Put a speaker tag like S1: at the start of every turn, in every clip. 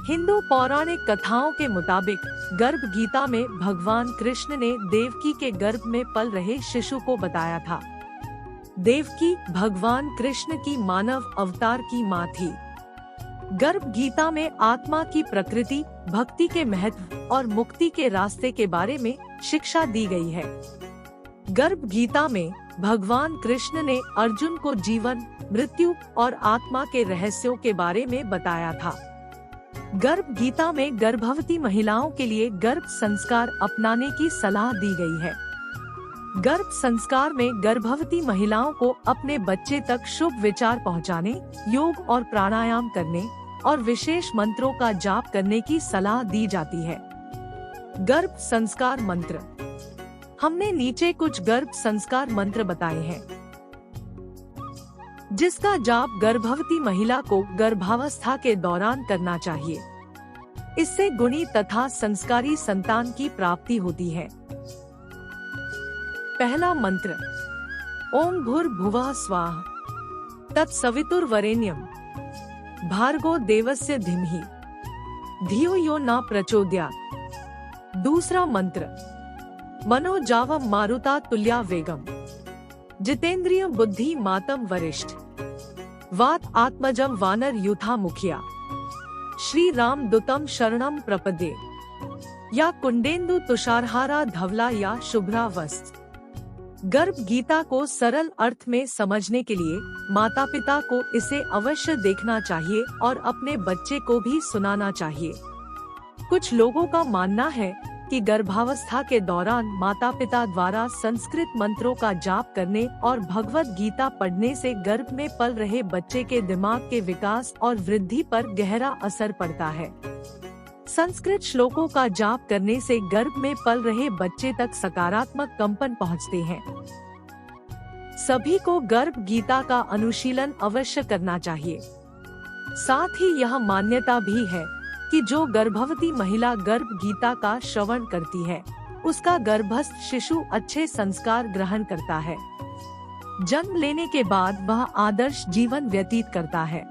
S1: हिंदू पौराणिक कथाओं के मुताबिक गर्भ गीता में भगवान कृष्ण ने देवकी के गर्भ में पल रहे शिशु को बताया था। देवकी भगवान कृष्ण की मानव अवतार की मां थी। गर्भ गीता में आत्मा की प्रकृति, भक्ति के महत्व और मुक्ति के रास्ते के बारे में शिक्षा दी गई है। गर्भ गीता में भगवान कृष्ण ने अर्जुन को जीवन, मृत्यु और आत्मा के रहस्यों के बारे में बताया था। गर्भ गीता में गर्भवती महिलाओं के लिए गर्भ संस्कार अपनाने की सलाह दी गई है। गर्भ संस्कार में गर्भवती महिलाओं को अपने बच्चे तक शुभ विचार पहुंचाने, योग और प्राणायाम करने और विशेष मंत्रों का जाप करने की सलाह दी जाती है। गर्भ संस्कार मंत्र। हमने नीचे कुछ गर्भ संस्कार मंत्र बताए हैं, जिसका जाप गर्भवती महिला को गर्भावस्था के दौरान करना चाहिए। इससे गुणी तथा संस्कारी संतान की प्राप्ति होती है। पहला मंत्र, ओम भूर्भुवः स्वः तत्सवितुर्वरेण्यं भार्गो देवस्य धीमहि धियो यो न प्रचोदयात्। दूसरा मंत्र, मनोजावं मारुता तुल्या वेगम जितेंद्रिय बुद्धि मातम वरिष्ठ वात आत्मजम वानर यूथा मुखिया श्री राम दूतम शरणम प्रपदे या कुंडेन्दु तुषारहारा धवला या शुभ्रा वस्त्र। गर्भ गीता को सरल अर्थ में समझने के लिए माता पिता को इसे अवश्य देखना चाहिए और अपने बच्चे को भी सुनाना चाहिए। कुछ लोगों का मानना है कि गर्भावस्था के दौरान माता पिता द्वारा संस्कृत मंत्रों का जाप करने और भगवत गीता पढ़ने से गर्भ में पल रहे बच्चे के दिमाग के विकास और वृद्धि पर गहरा असर पड़ता है। संस्कृत श्लोकों का जाप करने से गर्भ में पल रहे बच्चे तक सकारात्मक कंपन पहुंचते हैं। सभी को गर्भ गीता का अनुशीलन अवश्य करना चाहिए। साथ ही यह मान्यता भी है कि जो गर्भवती महिला गर्भ गीता का श्रवण करती है, उसका गर्भस्थ शिशु अच्छे संस्कार ग्रहण करता है। जन्म लेने के बाद वह आदर्श जीवन व्यतीत करता है।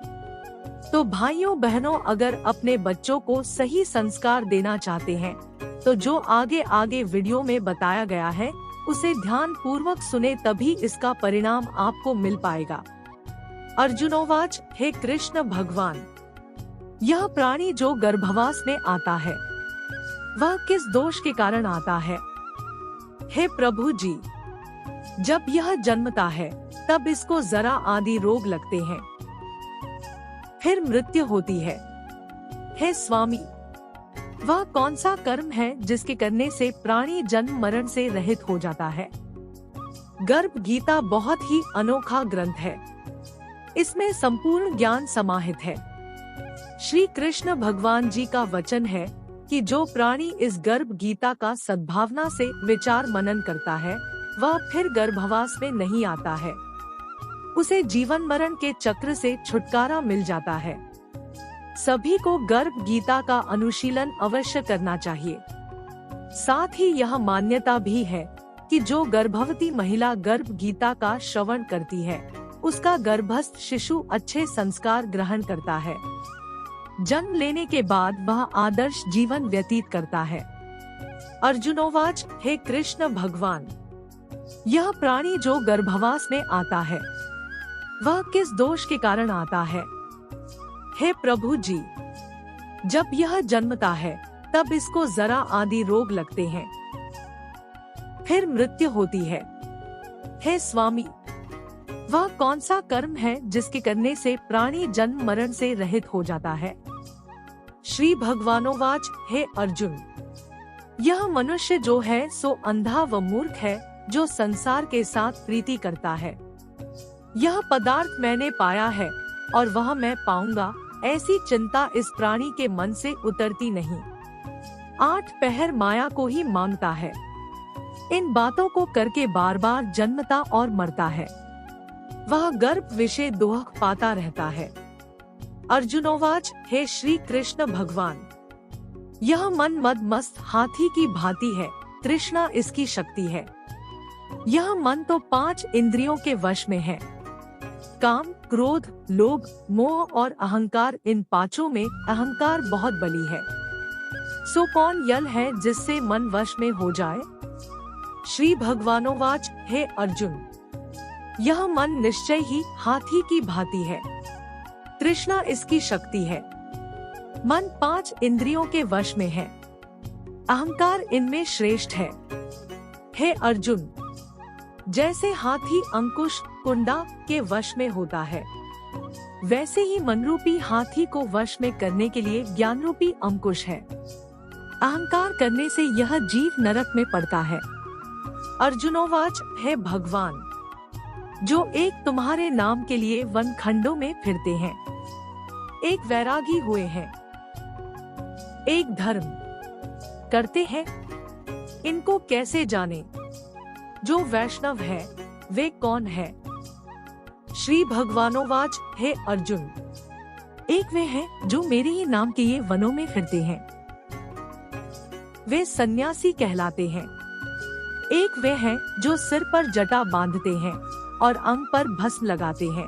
S1: तो भाइयों बहनों, अगर अपने बच्चों को सही संस्कार देना चाहते हैं, तो जो आगे वीडियो में बताया गया है उसे ध्यान पूर्वक सुने, तभी इसका परिणाम आपको मिल पाएगा। अर्जुनोवाच, हे कृष्ण भगवान, यह प्राणी जो गर्भवास में आता है वह किस दोष के कारण आता है? हे प्रभु जी, जब यह जन्मता है तब इसको जरा आदि रोग लगते हैं, फिर मृत्यु होती है। हे स्वामी, वह कौन सा कर्म है जिसके करने से प्राणी जन्म मरण से रहित हो जाता है? गर्भ गीता बहुत ही अनोखा ग्रंथ है। इसमें संपूर्ण ज्ञान समाहित है। श्री कृष्ण भगवान जी का वचन है कि जो प्राणी इस गर्भ गीता का सद्भावना से विचार मनन करता है, वह फिर गर्भवास में नहीं आता है। उसे जीवन मरण के चक्र से छुटकारा मिल जाता है। सभी को गर्भ गीता का अनुशीलन अवश्य करना चाहिए। साथ ही यह मान्यता भी है कि जो गर्भवती महिला गर्भ गीता का श्रवण करती है, उसका गर्भस्थ शिशु अच्छे संस्कार ग्रहण करता है। जन्म लेने के बाद वह आदर्श जीवन व्यतीत करता है। अर्जुनोवाच, हे कृष्ण भगवान, यह प्राणी जो गर्भवास में आता है वह किस दोष के कारण आता है? हे प्रभु जी, जब यह जन्मता है तब इसको जरा आदि रोग लगते हैं, फिर मृत्यु होती है। हे स्वामी, वह कौन सा कर्म है जिसके करने से प्राणी जन्म मरण से रहित हो जाता है? श्री भगवानोवाच, हे अर्जुन, यह मनुष्य जो है सो अंधा व मूर्ख है, जो संसार के साथ प्रीति करता है। यह पदार्थ मैंने पाया है और वह मैं पाऊंगा, ऐसी चिंता इस प्राणी के मन से उतरती नहीं। 8 पहर माया को ही मांगता है। इन बातों को करके बार बार जन्मता और मरता है। वह गर्भ विषय दुख पाता रहता है। अर्जुनोवाच, हे श्री कृष्ण भगवान, यह मन मद मस्त हाथी की भांति है, तृष्णा इसकी शक्ति है। यह मन तो 5 इंद्रियों के वश में है। काम, क्रोध, लोभ, मोह और अहंकार, इन पांचों में अहंकार बहुत बली है। सो कौन यल है जिससे मन वश में हो जाए? श्री भगवानोवाच, हे अर्जुन, यह मन निश्चय ही हाथी की भांति है। तृष्णा इसकी शक्ति है। मन 5 इंद्रियों के वश में है। अहंकार इनमें श्रेष्ठ है। हे अर्जुन, जैसे हाथी अंकुश कुंडा के वश में होता है, वैसे ही मनरूपी हाथी को वश में करने के लिए ज्ञान रूपी अंकुश है। अहंकार करने से यह जीव नरक में पड़ता है। अर्जुनोवाच, हे भगवान, जो एक तुम्हारे नाम के लिए वन खंडों में फिरते हैं, एक वैरागी हुए हैं, एक धर्म करते हैं, इनको कैसे जाने? जो वैष्णव है वे कौन है? श्री भगवानोवाच, हे अर्जुन, एक वे हैं जो मेरे ही नाम के ये वनों में फिरते हैं, वे सन्यासी कहलाते हैं। एक वे हैं जो सिर पर जटा बांधते हैं और अंग पर भस्म लगाते हैं।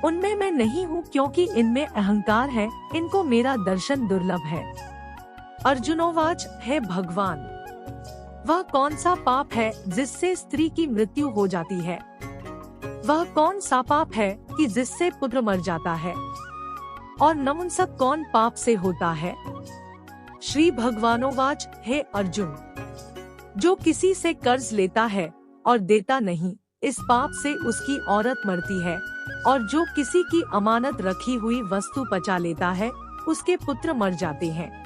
S1: उनमें मैं नहीं हूँ, क्योंकि इनमें अहंकार है, इनको मेरा दर्शन दुर्लभ है। अर्जुनोवाच, हे भगवान, वह कौन सा पाप है जिससे स्त्री की मृत्यु हो जाती है? वह कौन सा पाप है कि जिससे पुत्र मर जाता है? और नपुंसक कौन पाप से होता है? श्री भगवानोवाच, हे अर्जुन, जो किसी से कर्ज लेता है और देता नहीं, इस पाप से उसकी औरत मरती है। और जो किसी की अमानत रखी हुई वस्तु पचा लेता है, उसके पुत्र मर जाते हैं।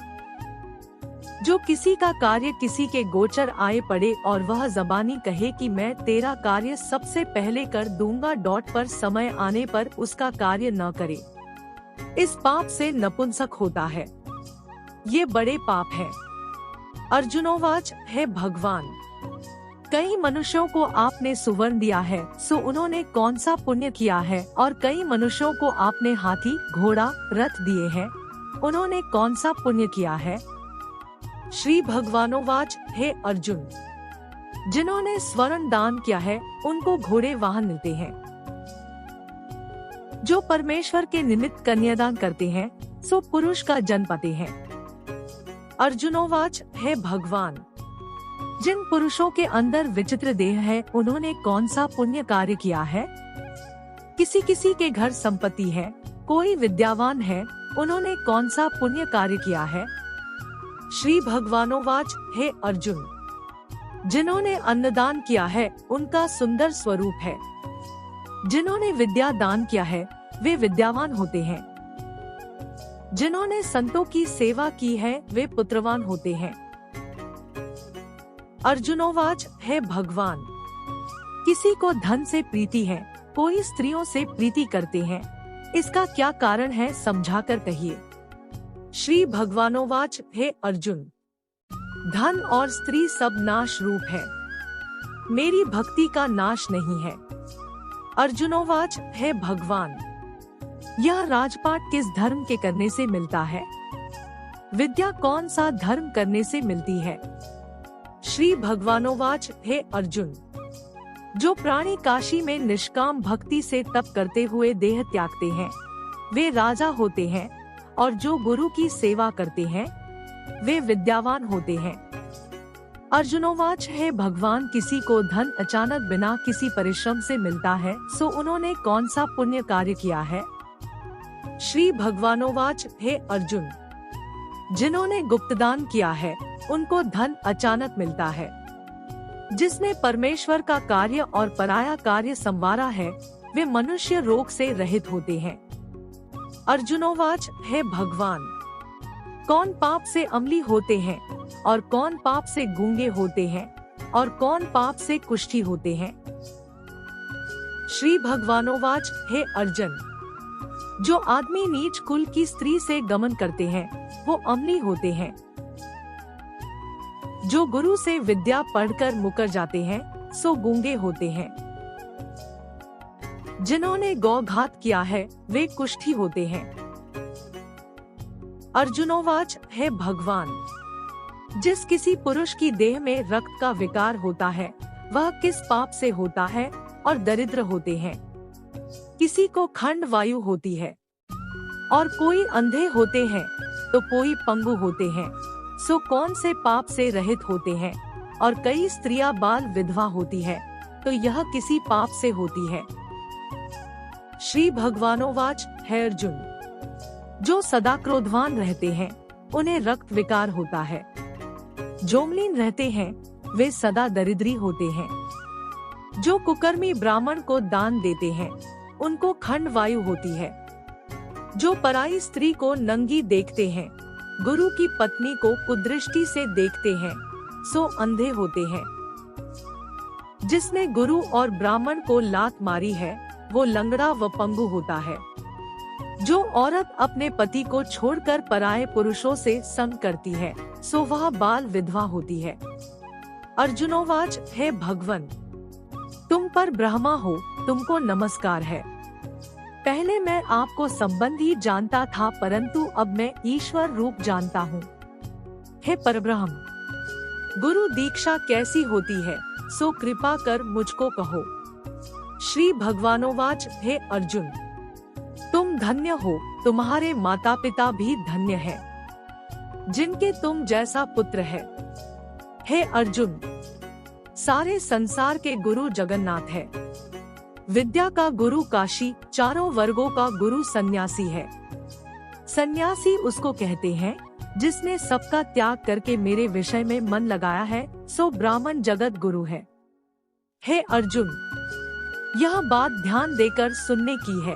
S1: जो किसी का कार्य किसी के गोचर आए पड़े और वह जबानी कहे कि मैं तेरा कार्य सबसे पहले कर दूंगा, पर समय आने पर उसका कार्य न करे, इस पाप से नपुंसक होता है। ये बड़े पाप है। अर्जुनोवाच, हे भगवान, कई मनुष्यों को आपने सुवर्ण दिया है, सो उन्होंने कौन सा पुण्य किया है? और कई मनुष्यों को आपने हाथी, घोड़ा, रथ दिए हैं, उन्होंने कौन सा पुण्य किया है? श्री भगवानोवाच, हे अर्जुन, जिन्होंने स्वर्ण दान किया है उनको घोड़े वाहन मिलते हैं। जो परमेश्वर के निमित्त कन्यादान करते हैं, सो पुरुष का जन्म पाते हैं। अर्जुनोवाच, हे भगवान, जिन पुरुषों के अंदर विचित्र देह है, उन्होंने कौन सा पुण्य कार्य किया है? किसी किसी के घर संपत्ति है, कोई विद्यावान है, उन्होंने कौन सा पुण्य कार्य किया है? श्री भगवानोवाच, हे अर्जुन, जिन्होंने अन्नदान किया है उनका सुंदर स्वरूप है। जिन्होंने विद्या दान किया है वे विद्यावान होते हैं। जिन्होंने संतों की सेवा की है वे पुत्रवान होते हैं। अर्जुनोवाच, हे भगवान, किसी को धन से प्रीति है, कोई स्त्रियों से प्रीति करते हैं, इसका क्या कारण है समझाकर कहिए। श्री भगवानोवाच, हे अर्जुन, धन और स्त्री सब नाश रूप है, मेरी भक्ति का नाश नहीं है। अर्जुनोवाच, हे भगवान, यह राजपाट किस धर्म के करने से मिलता है? विद्या कौन सा धर्म करने से मिलती है? श्री भगवानोवाच, हे अर्जुन, जो प्राणी काशी में निष्काम भक्ति से तप करते हुए देह त्यागते हैं, वे राजा होते हैं, और जो गुरु की सेवा करते हैं वे विद्यावान होते हैं। अर्जुनोवाच, हे भगवान, किसी को धन अचानक बिना किसी परिश्रम से मिलता है, सो उन्होंने कौन सा पुण्य कार्य किया है? श्री भगवानोवाच, हे अर्जुन, जिन्होंने गुप्तदान किया है उनको धन अचानक मिलता है। जिसने परमेश्वर का कार्य और पराया कार्य संवारा है, वे मनुष्य रोग से रहित होते हैं। अर्जुनोवाच, हे भगवान, कौन पाप से अम्ली होते हैं और कौन पाप से गूंगे होते हैं और कौन पाप से कुष्ठी होते हैं? श्री भगवानोवाच, हे अर्जुन, जो आदमी नीच कुल की स्त्री से गमन करते हैं वो अम्ली होते हैं। जो गुरु से विद्या पढ़कर मुकर जाते हैं सो गूंगे होते हैं। जिन्होंने गौघात किया है वे कुष्ठी होते हैं। अर्जुनोवाच, हे भगवान, जिस किसी पुरुष की देह में रक्त का विकार होता है वह किस पाप से होता है और दरिद्र होते हैं? किसी को खंड वायु होती है, और कोई अंधे होते हैं तो कोई पंगु होते हैं, सो कौन से पाप से रहित होते हैं। और कई स्त्रियां बाल विधवा होती है, तो यह किसी पाप से होती है। श्री भगवानोवाच, हे अर्जुन, जो सदा क्रोधवान रहते हैं उन्हें रक्त विकार होता है। जो मलिन रहते हैं वे सदा दरिद्री होते हैं। जो कुकर्मी ब्राह्मण को दान देते हैं उनको खंड वायु होती है। जो पराई स्त्री को नंगी देखते हैं, गुरु की पत्नी को कुदृष्टि से देखते हैं, सो अंधे होते हैं। जिसने गुरु और ब्राह्मण को लात मारी है वो लंगड़ा व पंगु होता है। जो औरत अपने पति को छोड़कर पराये पुरुषों से संग करती है, सो वह बाल विधवा होती है। अर्जुनोवाच, हे भगवन, तुम पर ब्रह्मा हो, तुमको नमस्कार है। पहले मैं आपको संबंधी जानता था, परंतु अब मैं ईश्वर रूप जानता हूँ। हे परब्रह्म, गुरु दीक्षा कैसी होती है, सो कृपा कर मुझको कहो। श्री भगवानोवाच, हे अर्जुन, तुम धन्य हो, तुम्हारे माता पिता भी धन्य है, जिनके तुम जैसा पुत्र है। हे अर्जुन, सारे संसार के गुरु जगन्नाथ है। विद्या का गुरु काशी, चारों वर्गों का गुरु सन्यासी है। सन्यासी उसको कहते हैं जिसने सबका त्याग करके मेरे विषय में मन लगाया है, सो ब्राह्मण जगत गुरु है। हे अर्जुन, यह बात ध्यान देकर सुनने की है।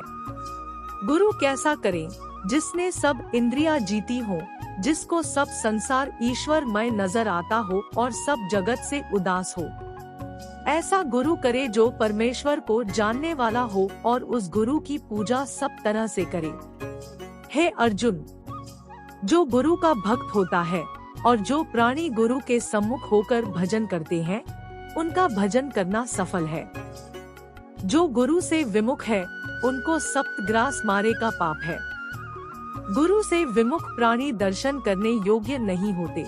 S1: गुरु कैसा करें, जिसने सब इंद्रियां जीती हो, जिसको सब संसार ईश्वरमय नजर आता हो और सब जगत से उदास हो। ऐसा गुरु करे जो परमेश्वर को जानने वाला हो और उस गुरु की पूजा सब तरह से करे। हे अर्जुन, जो गुरु का भक्त होता है और जो प्राणी गुरु के सम्मुख होकर भजन करते हैं, उनका भजन करना सफल है। जो गुरु से विमुख है उनको सप्तग्रास मारे का पाप है। गुरु से विमुख प्राणी दर्शन करने योग्य नहीं होते।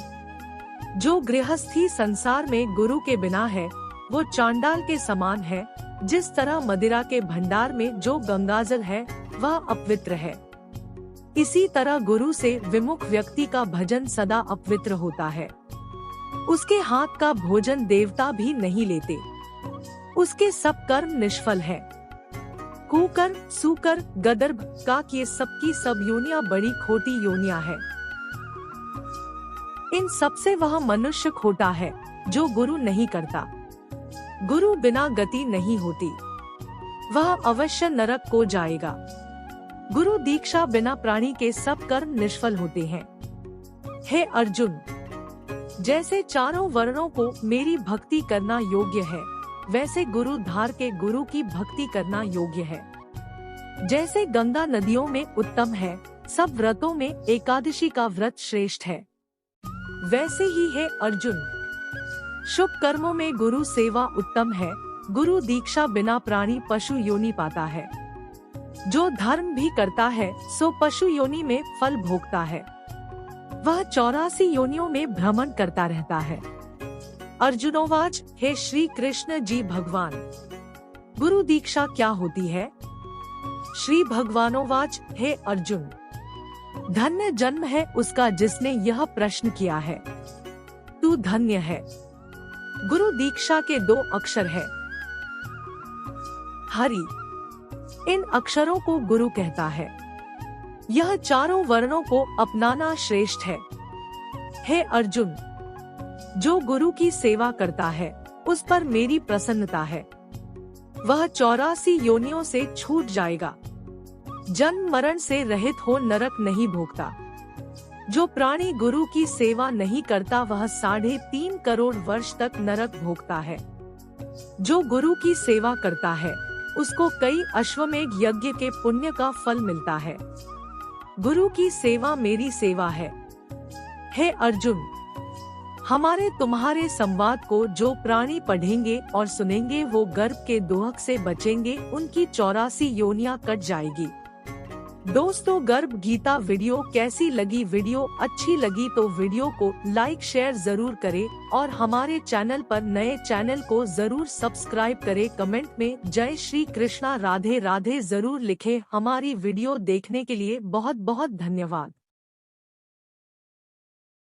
S1: जो गृहस्थी संसार में गुरु के बिना है वो चांडाल के समान है। जिस तरह मदिरा के भंडार में जो गंगाजल है वह अपवित्र है, इसी तरह गुरु से विमुख व्यक्ति का भजन सदा अपवित्र होता है। उसके हाथ का भोजन देवता भी नहीं लेते, उसके सब कर्म निष्फल है। कुकर, सूकर, गदर्भ, काक, ये सबकी सब योनियां बड़ी खोटी योनियां है। इन सबसे वह मनुष्य खोटा है जो गुरु नहीं करता। गुरु बिना गति नहीं होती, वह अवश्य नरक को जाएगा। गुरु दीक्षा बिना प्राणी के सब कर्म निष्फल होते हैं। हे अर्जुन, जैसे चारों वर्णों को मेरी भक्ति करना योग्य है, वैसे गुरु धार के गुरु की भक्ति करना योग्य है। जैसे गंगा नदियों में उत्तम है, सब व्रतों में एकादशी का व्रत श्रेष्ठ है, वैसे ही है अर्जुन, शुभ कर्मों में गुरु सेवा उत्तम है। गुरु दीक्षा बिना प्राणी पशु योनि पाता है। जो धर्म भी करता है सो पशु योनि में फल भोगता है। वह 84 योनियों में भ्रमण करता रहता है। अर्जुनोवाच, हे श्री कृष्ण जी भगवान, गुरु दीक्षा क्या होती है? श्री भगवानोवाच, हे अर्जुन, धन्य जन्म है उसका जिसने यह प्रश्न किया है। तू धन्य है। गुरु दीक्षा के 2 अक्षर है, हरि। इन अक्षरों को गुरु कहता है। यह चारों वर्णों को अपनाना श्रेष्ठ है। हे अर्जुन, जो गुरु की सेवा करता है उस पर मेरी प्रसन्नता है। वह 84 योनियों से छूट जाएगा, जन्म मरण से रहित हो नरक नहीं भोगता। जो प्राणी गुरु की सेवा नहीं करता वह 3.5 करोड़ वर्ष तक नरक भोगता है। जो गुरु की सेवा करता है उसको कई अश्वमेघ यज्ञ के पुण्य का फल मिलता है। गुरु की सेवा मेरी सेवा है। हे अर्जुन, हमारे तुम्हारे संवाद को जो प्राणी पढ़ेंगे और सुनेंगे वो गर्भ के दोहक से बचेंगे, उनकी 84 योनियां कट जाएगी। दोस्तों गर्भ गीता वीडियो कैसी लगी? वीडियो अच्छी लगी तो वीडियो को लाइक शेयर जरूर करें और हमारे चैनल पर नए चैनल को जरूर सब्सक्राइब करें। कमेंट में जय श्री कृष्णा राधे राधे जरूर लिखें। हमारी वीडियो देखने के लिए बहुत बहुत धन्यवाद।